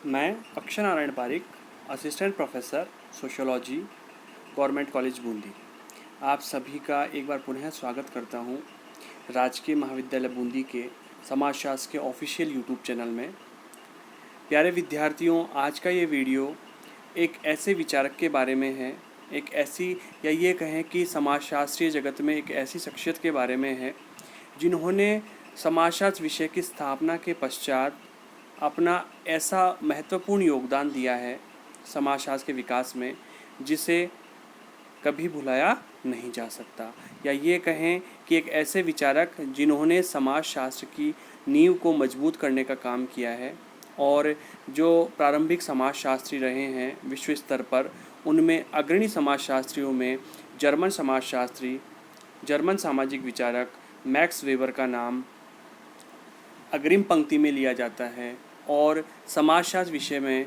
मैं Akshay Narayan Parik, assistant professor sociology, government college Bundi, आप सभी का एक बार पुनः स्वागत करता हूं राजकीय महाविद्यालय बूंदी के समाजशास्त्र के ऑफिशियल यूट्यूब चैनल में। प्यारे विद्यार्थियों, आज का ये वीडियो एक ऐसे विचारक के बारे में है, एक ऐसी या ये कहें कि समाजशास्त्रीय जगत में एक ऐसी शख्सियत के बारे में है जिन्होंने समाजशास्त्र विषय की स्थापना के पश्चात अपना ऐसा महत्वपूर्ण योगदान दिया है समाजशास्त्र के विकास में जिसे कभी भुलाया नहीं जा सकता। या ये कहें कि एक ऐसे विचारक जिन्होंने समाजशास्त्र की नींव को मजबूत करने का काम किया है और जो प्रारंभिक समाजशास्त्री रहे हैं विश्व स्तर पर, उनमें अग्रणी समाजशास्त्रियों में जर्मन सामाजिक विचारक मैक्स वेबर का नाम अग्रिम पंक्ति में लिया जाता है और समाजशास्त्र विषय में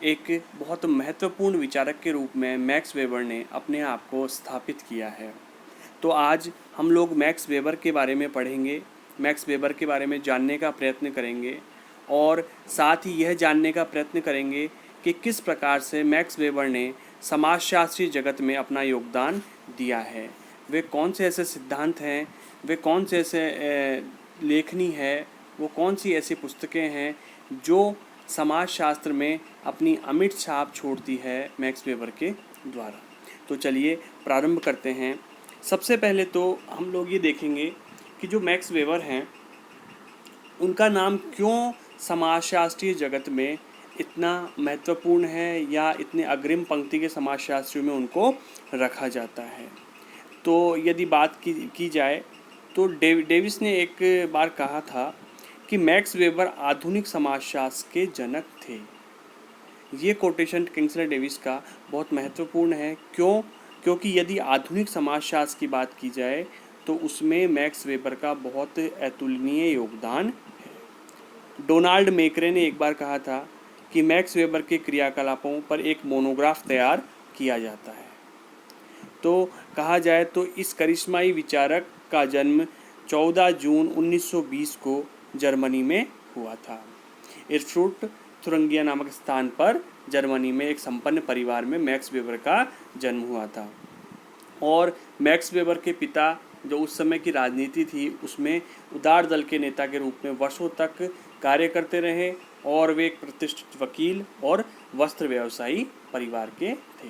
एक बहुत महत्वपूर्ण विचारक के रूप में मैक्स वेबर ने अपने आप को स्थापित किया है। तो आज हम लोग मैक्स वेबर के बारे में पढ़ेंगे, मैक्स वेबर के बारे में जानने का प्रयत्न करेंगे और साथ ही यह जानने का प्रयत्न करेंगे कि किस प्रकार से मैक्स वेबर ने समाजशास्त्रीय जगत में अपना योगदान दिया है। वे कौन से ऐसे सिद्धांत हैं, वे कौन से ऐसे लेखनी है, वो कौन सी ऐसी पुस्तकें हैं जो समाजशास्त्र में अपनी अमिट छाप छोड़ती है मैक्स वेबर के द्वारा। तो चलिए प्रारंभ करते हैं। सबसे पहले तो हम लोग ये देखेंगे कि जो मैक्स वेबर हैं उनका नाम क्यों समाजशास्त्रीय जगत में इतना महत्वपूर्ण है या इतने अग्रिम पंक्ति के समाजशास्त्रियों में उनको रखा जाता है। तो यदि बात की जाए तो डेविस ने एक बार कहा था कि मैक्स वेबर आधुनिक समाजशास्त्र के जनक थे। ये कोटेशन किंग्सले डेविस का बहुत महत्वपूर्ण है। क्योंकि यदि आधुनिक समाजशास्त्र की बात की जाए तो उसमें मैक्स वेबर का बहुत अतुलनीय योगदान है। डोनाल्ड मेकरे ने एक बार कहा था कि मैक्स वेबर के क्रियाकलापों पर एक मोनोग्राफ तैयार किया जाता है। तो कहा जाए तो इस करिश्माई विचारक का जन्म 14 जून 1920 को जर्मनी में हुआ था। इर्फ्रुट थुरंगिया नामक स्थान पर जर्मनी में एक संपन्न परिवार में मैक्स वेबर का जन्म हुआ था और मैक्स वेबर के पिता जो उस समय की राजनीति थी उसमें उदार दल के नेता के रूप में वर्षों तक कार्य करते रहे और वे एक प्रतिष्ठित वकील और वस्त्र व्यवसायी परिवार के थे।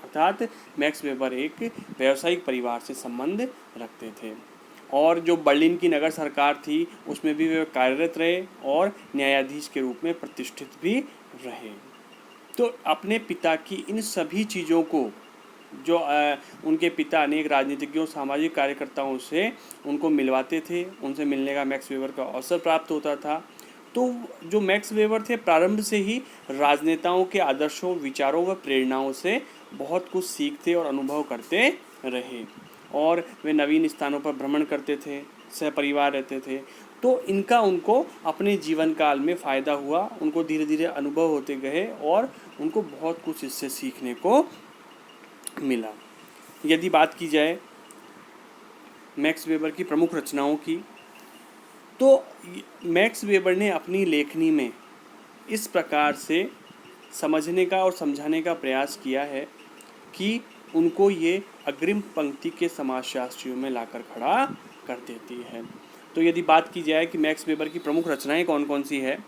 अर्थात मैक्स वेबर एक व्यावसायिक परिवार से संबंध रखते थे और जो बर्लिन की नगर सरकार थी उसमें भी वे कार्यरत रहे और न्यायाधीश के रूप में प्रतिष्ठित भी रहे। तो अपने पिता की इन सभी चीज़ों को जो उनके पिता अनेक राजनीतिज्ञों सामाजिक कार्यकर्ताओं से उनको मिलवाते थे, उनसे मिलने का मैक्स वेबर का अवसर प्राप्त होता था। तो जो मैक्स वेबर थे प्रारंभ से ही राजनेताओं के आदर्शों, विचारों व प्रेरणाओं से बहुत कुछ सीखते और अनुभव करते रहे और वे नवीन स्थानों पर भ्रमण करते थे, सहपरिवार रहते थे। तो इनका उनको अपने जीवन काल में फ़ायदा हुआ, उनको धीरे धीरे अनुभव होते गए और उनको बहुत कुछ इससे सीखने को मिला। यदि बात की जाए मैक्स वेबर की प्रमुख रचनाओं की तो मैक्स वेबर ने अपनी लेखनी में इस प्रकार से समझने का और समझाने का प्रयास किया है कि उनको ये अग्रिम पंक्ति के समाजशास्त्रियों में लाकर खड़ा कर देती है। तो यदि बात की जाए कि मैक्स वेबर की प्रमुख रचनाएं कौन कौन सी है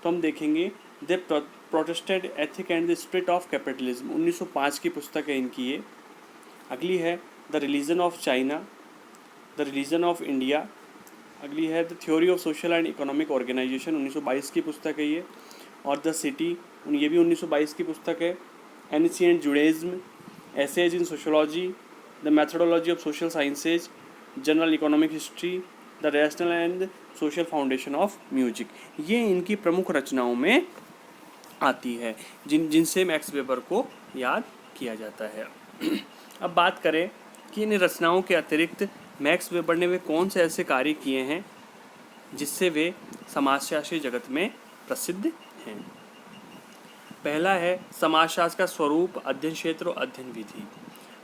तो हम देखेंगे the Protestant ethic and the spirit of capitalism, 1905 की पुस्तक है इनकी ये। अगली है the religion of China, the religion of India. अगली है the theory of social and economic organisation, 1922 की पुस्तक है ये। और द सिटी, ये भी 1922 की पुस्तक है। Ancient Judaism, essays in sociology, the methodology of social sciences, general economic history, the rational and social foundation of music. ये इनकी प्रमुख रचनाओं में आती है जिनसे मैक्स वेबर को याद किया जाता है। अब बात करें कि इन रचनाओं के अतिरिक्त मैक्स वेबर ने वे कौन से ऐसे कार्य किए हैं जिससे वे समाजशास्त्रीय जगत में प्रसिद्ध हैं। पहला है समाजशास्त्र का स्वरूप, अध्ययन क्षेत्र और अध्ययन विधि।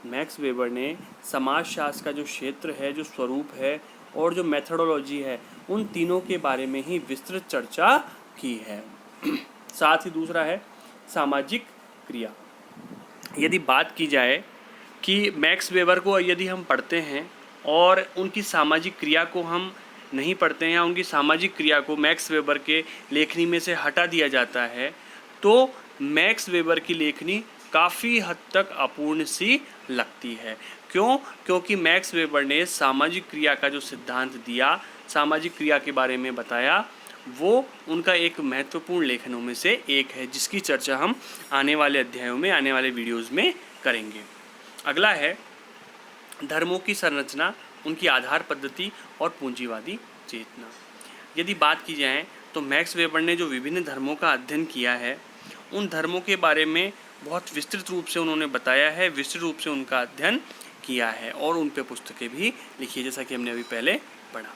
मैक्स वेबर ने समाजशास्त्र का जो क्षेत्र है, जो स्वरूप है और जो मेथोडोलॉजी है, उन तीनों के बारे में ही विस्तृत चर्चा की है। साथ ही दूसरा है सामाजिक क्रिया। यदि बात की जाए कि मैक्स वेबर को यदि हम पढ़ते हैं और उनकी सामाजिक क्रिया को हम नहीं पढ़ते हैं या उनकी सामाजिक क्रिया को मैक्स वेबर के लेखनी में से हटा दिया जाता है, तो मैक्स वेबर की लेखनी काफ़ी हद तक अपूर्ण सी लगती है। क्यों? क्योंकि मैक्स वेबर ने सामाजिक क्रिया का जो सिद्धांत दिया, सामाजिक क्रिया के बारे में बताया, वो उनका एक महत्वपूर्ण लेखनों में से एक है, जिसकी चर्चा हम आने वाले अध्यायों में, आने वाले वीडियोज़ में करेंगे। अगला है धर्मों की संरचना, उनकी आधार पद्धति और पूंजीवादी चेतना। यदि बात की जाए तो मैक्स वेबर ने जो विभिन्न धर्मों का अध्ययन किया है, उन धर्मों के बारे में बहुत विस्तृत रूप से उन्होंने बताया है, विस्तृत रूप से उनका अध्ययन किया है और उन पे पुस्तकें भी लिखी है, जैसा कि हमने अभी पहले पढ़ा।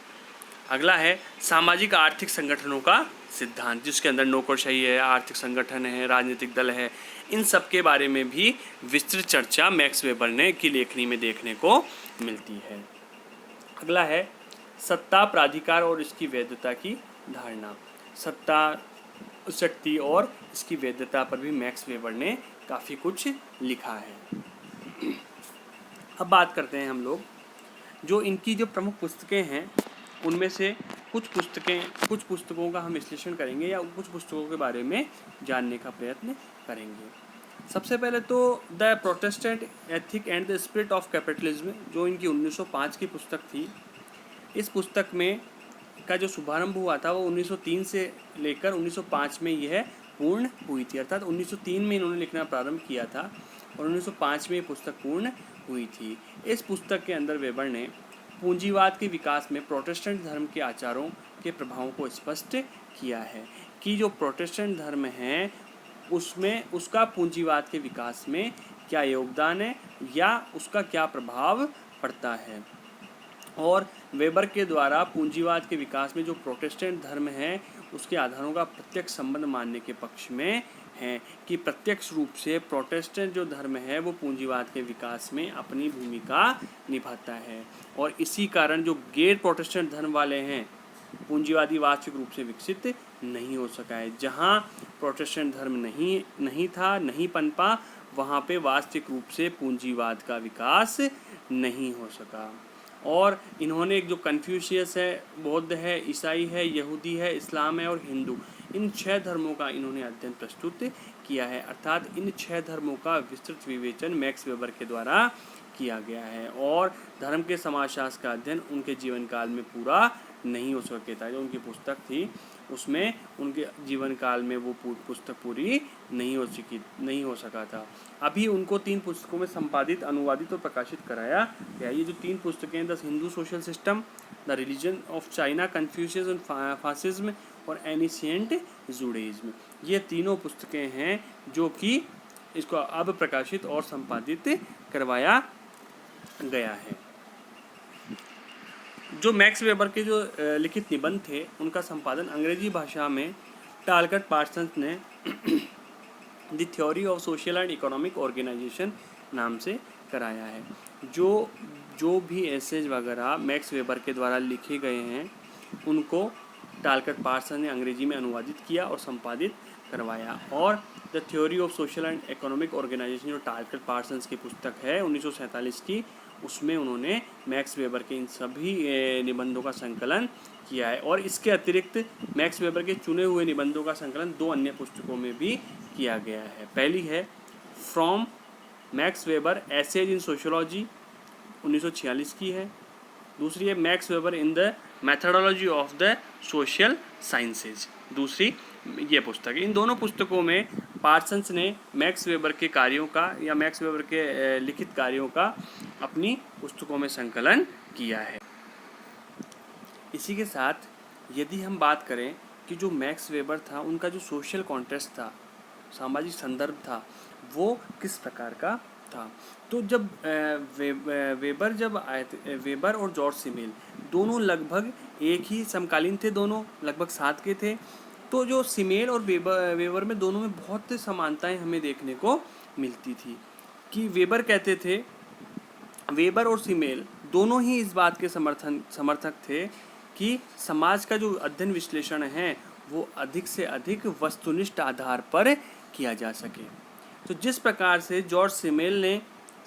अगला है सामाजिक आर्थिक संगठनों का सिद्धांत, जिसके अंदर नौकरशाही है, आर्थिक संगठन है, राजनीतिक दल है, इन सब के बारे में भी विस्तृत चर्चा मैक्स वेबर ने की लेखनी में देखने को मिलती है। अगला है सत्ता, प्राधिकार और इसकी वैधता की धारणा। सत्ता, शक्ति और इसकी वैधता पर भी मैक्स वेबर ने काफ़ी कुछ लिखा है। अब बात करते हैं हम लोग जो इनकी जो प्रमुख पुस्तकें हैं, उनमें से कुछ पुस्तकों का हम विश्लेषण करेंगे या कुछ पुस्तकों के बारे में जानने का प्रयत्न करेंगे। सबसे पहले तो the Protestant ethic and the spirit of capitalism, जो इनकी 1905 की पुस्तक थी। इस पुस्तक में का जो शुभारंभ हुआ था वो 1903 से लेकर 1905 में यह पूर्ण हुई थी, अर्थात 1903 में इन्होंने लिखना प्रारंभ किया था और 1905 में ये पुस्तक पूर्ण हुई थी। इस पुस्तक के अंदर वेबर ने पूंजीवाद के विकास में प्रोटेस्टेंट धर्म के आचारों के प्रभावों को स्पष्ट किया है कि जो प्रोटेस्टेंट धर्म है उसमें उसका पूंजीवाद के विकास में क्या योगदान है या उसका क्या प्रभाव पड़ता है। और वेबर के द्वारा पूंजीवाद के विकास में जो प्रोटेस्टेंट धर्म है उसके आधारों का प्रत्यक्ष संबंध मानने के पक्ष में है कि प्रत्यक्ष रूप से प्रोटेस्टेंट जो धर्म है वो पूंजीवाद के विकास में अपनी भूमिका निभाता है। और इसी कारण जो गैर प्रोटेस्टेंट धर्म वाले हैं, पूंजीवादी वास्तविक रूप से विकसित नहीं हो सका है। जहाँ प्रोटेस्टेंट धर्म नहीं पनपा, वहाँ पे वास्तविक रूप से पूंजीवाद का विकास नहीं हो सका। और इन्होंने एक जो कन्फ्यूशियस है, बौद्ध है, ईसाई है, यहूदी है, इस्लाम है और हिंदू, इन 6 धर्मों का इन्होंने अध्ययन प्रस्तुत किया है। अर्थात इन 6 धर्मों का विस्तृत विवेचन मैक्स वेबर के द्वारा किया गया है और धर्म के समाजशास्त्र का अध्ययन उनके जीवन काल में पूरा नहीं हो सके था। जो उनकी पुस्तक थी उसमें उनके जीवन काल में वो पुस्तक पूरी नहीं हो सका था। अभी उनको 3 पुस्तकों में संपादित, अनुवादित और प्रकाशित कराया गया। ये जो 3 पुस्तकें, the Hindu social system, the religion of China, Confucius and fascism और एनिशिएंट जूडाइज्म, ये तीनों पुस्तकें हैं जो कि इसको अब प्रकाशित और संपादित करवाया गया है। जो मैक्स वेबर के जो लिखित निबंध थे उनका संपादन अंग्रेजी भाषा में टालकट पार्सन्स ने the theory of social and economic organisation नाम से कराया है। जो भी एसेज वगैरह मैक्स वेबर के द्वारा लिखे गए हैं उनको टालकट पार्सन ने अंग्रेजी में अनुवादित किया और संपादित करवाया। और the theory of social and economic organisation जो टालकट पार्सन्स की पुस्तक है 1947 की, उसमें उन्होंने मैक्स वेबर के इन सभी निबंधों का संकलन किया है। और इसके अतिरिक्त मैक्स वेबर के चुने हुए निबंधों का संकलन 2 अन्य पुस्तकों में भी किया गया है। पहली है from Max Weber essays in sociology 1946 की है। दूसरी है Max Weber in the methodology of the social sciences, दूसरी ये पुस्तक। इन दोनों पुस्तकों में पार्सन्स ने मैक्स वेबर के कार्यों का या मैक्स वेबर के लिखित कार्यों का अपनी पुस्तकों में संकलन किया है। इसी के साथ यदि हम बात करें कि जो मैक्स वेबर था उनका जो सोशल कॉन्टेक्स्ट था, सामाजिक संदर्भ था, वो किस प्रकार का था, तो जब वेबर जब आए थे, वेबर और जॉर्ज सिमेल दोनों लगभग एक ही समकालीन थे, दोनों लगभग साथ के थे। तो जो सिमेल और वेबर में दोनों में बहुत समानताएं हमें देखने को मिलती थी कि वेबर कहते थे, वेबर और सिमेल दोनों ही इस बात के समर्थक थे कि समाज का जो अध्ययन विश्लेषण है वो अधिक से अधिक वस्तुनिष्ठ आधार पर किया जा सके। तो जिस प्रकार से जॉर्ज सिमेल ने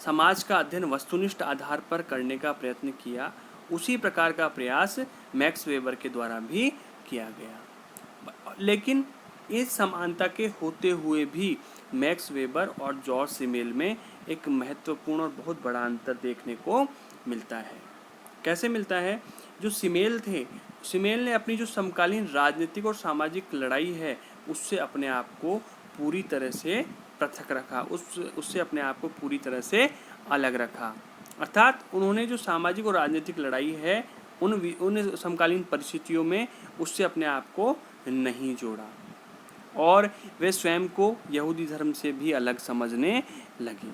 समाज का अध्ययन वस्तुनिष्ठ आधार पर करने का प्रयत्न किया, उसी प्रकार का प्रयास मैक्स वेबर के द्वारा भी किया गया। लेकिन इस समानता के होते हुए भी मैक्स वेबर और जॉर्ज सिमेल में एक महत्वपूर्ण और बहुत बड़ा अंतर देखने को मिलता है। कैसे मिलता है? जो सिमेल थे, सिमेल ने अपनी जो समकालीन राजनीतिक और सामाजिक लड़ाई है उससे अपने आप को पूरी तरह से पृथक रखा, उससे अपने आप को पूरी तरह से अलग रखा। अर्थात उन्होंने जो सामाजिक और राजनीतिक लड़ाई है उन समकालीन परिस्थितियों में उससे अपने आप को नहीं जोड़ा और वे स्वयं को यहूदी धर्म से भी अलग समझने लगे।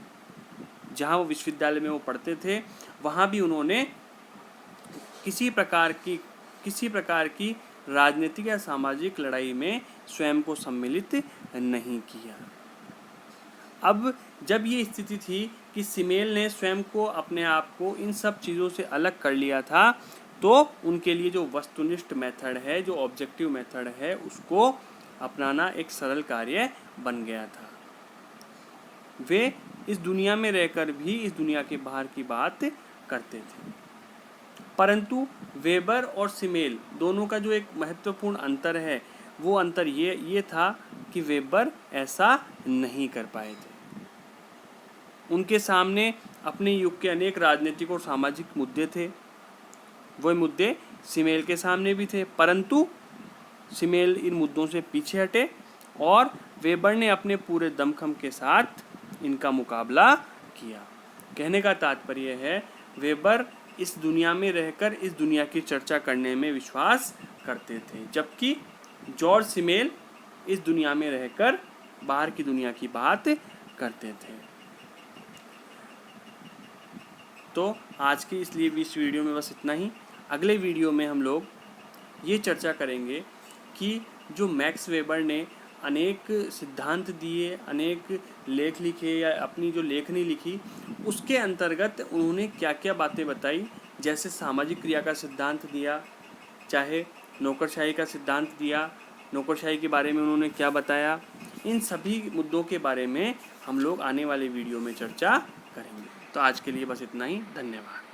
जहाँ वो विश्वविद्यालय में वो पढ़ते थे वहाँ भी उन्होंने किसी प्रकार की राजनीतिक या सामाजिक लड़ाई में स्वयं को सम्मिलित नहीं किया। अब जब ये स्थिति थी कि सिमेल ने स्वयं को अपने आप को इन सब चीज़ों से अलग कर लिया था, तो उनके लिए जो वस्तुनिष्ठ मेथड है, जो ऑब्जेक्टिव मेथड है, उसको अपनाना एक सरल कार्य बन गया था। वे इस दुनिया में रहकर भी इस दुनिया के बाहर की बात करते थे। परंतु वेबर और सिमेल दोनों का जो एक महत्वपूर्ण अंतर है, वो अंतर ये था कि वेबर ऐसा नहीं कर पाए थे। उनके सामने अपने युग के अनेक राजनीतिक और सामाजिक मुद्दे थे, वह मुद्दे सिमेल के सामने भी थे, परंतु सिमेल इन मुद्दों से पीछे हटे और वेबर ने अपने पूरे दमखम के साथ इनका मुकाबला किया। कहने का तात्पर्य है, वेबर इस दुनिया में रहकर इस दुनिया की चर्चा करने में विश्वास करते थे, जबकि जॉर्ज सिमेल इस दुनिया में रहकर बाहर की दुनिया की बात करते थे। तो आज की इस वीडियो में बस इतना ही। अगले वीडियो में हम लोग ये चर्चा करेंगे कि जो मैक्स वेबर ने अनेक सिद्धांत दिए, अनेक लेख लिखे या अपनी जो लेखनी लिखी, उसके अंतर्गत उन्होंने क्या क्या बातें बताई। जैसे सामाजिक क्रिया का सिद्धांत दिया, चाहे नौकरशाही का सिद्धांत दिया, नौकरशाही के बारे में उन्होंने क्या बताया। इन सभी मुद्दों के बारे में हम लोग आने वाले वीडियो में चर्चा करेंगे। तो आज के लिए बस इतना ही। धन्यवाद।